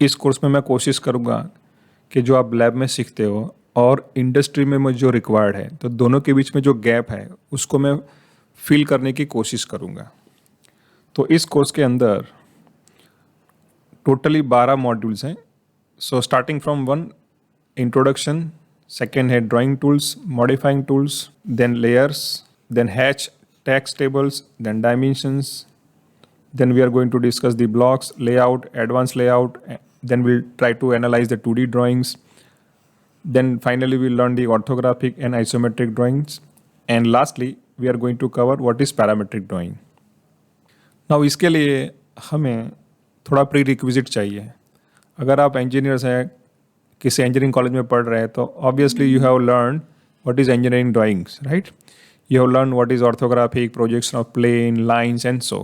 इस कोर्स में मैं कोशिश करूँगा कि जो आप लैब में सीखते हो और इंडस्ट्री में जो रिक्वायर्ड है, तो दोनों के बीच में जो गैप है उसको मैं फिल करने की कोशिश करूँगा। तो इस कोर्स के अंदर टोटली 12 मॉड्यूल्स हैं। So starting from one introduction, second है drawing tools, modifying tools, then layers, then hatch text tables, then dimensions, then we are going to discuss the blocks, layout, advanced layout, then we'll try to analyze the 2D drawings, then finally we'll learn the orthographic and isometric drawings, and lastly we are going to cover what is parametric drawing. Now इसके लिए हमें थोड़ा pre requisite चाहिए। अगर आप engineers हैं, किसी engineering college में पढ़ रहे हैं, तो obviously you have learn what is engineering drawings, right? You have learned what is orthographic, projection of plane, lines and so.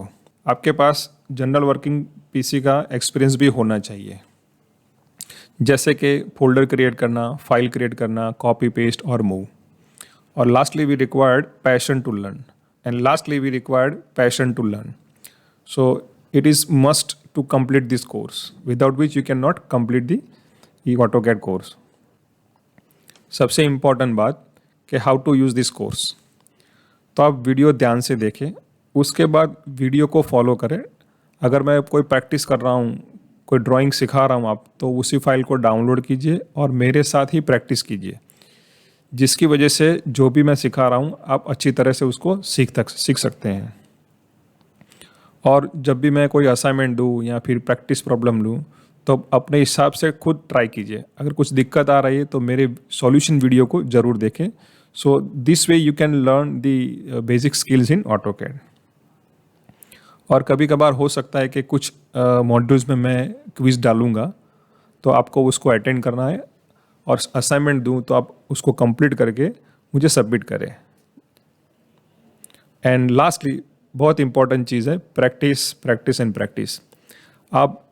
आपके पास जनरल वर्किंग पीसी का एक्सपीरियंस भी होना चाहिए, जैसे कि फोल्डर क्रिएट करना, फाइल क्रिएट करना, कॉपी पेस्ट और मूव। और lastly we required passion to learn so it is must to complete this course, without which you can not complete the AutoCAD course. सबसे इम्पॉर्टेंट बात कि how to use this course. तो आप video ध्यान से देखें, उसके बाद वीडियो को फॉलो करें। अगर मैं कोई प्रैक्टिस कर रहा हूँ, कोई ड्राइंग सिखा रहा हूँ आप, तो उसी फाइल को डाउनलोड कीजिए और मेरे साथ ही प्रैक्टिस कीजिए, जिसकी वजह से जो भी मैं सिखा रहा हूँ आप अच्छी तरह से उसको सीख सकते हैं। और जब भी मैं कोई असाइनमेंट दूँ या फिर प्रैक्टिस प्रॉब्लम लूँ, तो अपने हिसाब से खुद ट्राई कीजिए। अगर कुछ दिक्कत आ रही है तो मेरे सॉल्यूशन वीडियो को ज़रूर देखें। So this way you can learn the basic skills in AutoCAD. और कभी कभार हो सकता है कि कुछ मॉड्यूल्स में मैं क्विज डालूंगा, तो आपको उसको अटेंड करना है और असाइनमेंट दूं तो आप उसको कंप्लीट करके मुझे सबमिट करें। एंड लास्टली बहुत इंपॉर्टेंट चीज़ है प्रैक्टिस। आप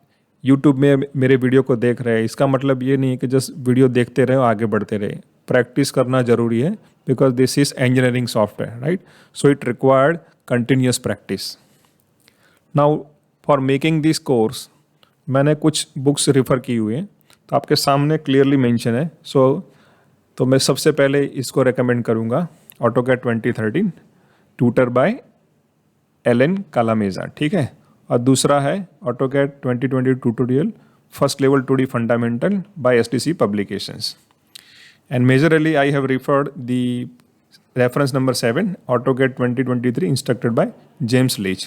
यूट्यूब में मेरे वीडियो को देख रहे हैं, इसका मतलब ये नहीं है कि जस्ट वीडियो देखते रहे और आगे बढ़ते रहे। प्रैक्टिस करना जरूरी है, because this is engineering software, right? So it required continuous practice. Now for making this course मैंने कुछ बुक्स रेफर की हुई हैं, तो आपके सामने क्लियरली मेंशन है। तो मैं सबसे पहले इसको रेकमेंड करूँगा, AutoCAD 2013 tutor by Alan Kalameja, ठीक है। और दूसरा है AutoCAD 2020 tutorial first level 2D fundamental by STC publications. And majorly I have referred the reference number 7 AutoCAD 2023 instructed by James Leach.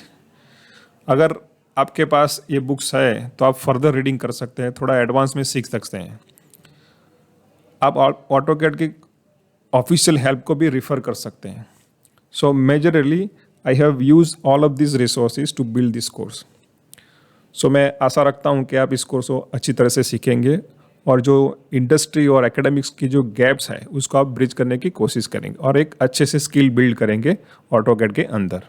अगर आपके पास ये बुक्स है तो आप फर्दर रीडिंग कर सकते हैं, थोड़ा एडवांस में सीख सकते हैं। आप AutoCAD की ऑफिशियल हेल्प को भी रिफ़र कर सकते हैं। So majorly I have use all of this resources to build this course. So मैं आशा रखता हूँ कि आप इस कोर्स को अच्छी तरह से सीखेंगे और जो इंडस्ट्री और एकेडमिक्स की जो गैप्स है उसको आप ब्रिज करने की कोशिश करेंगे और एक अच्छे से स्किल बिल्ड करेंगे AutoCAD के अंदर।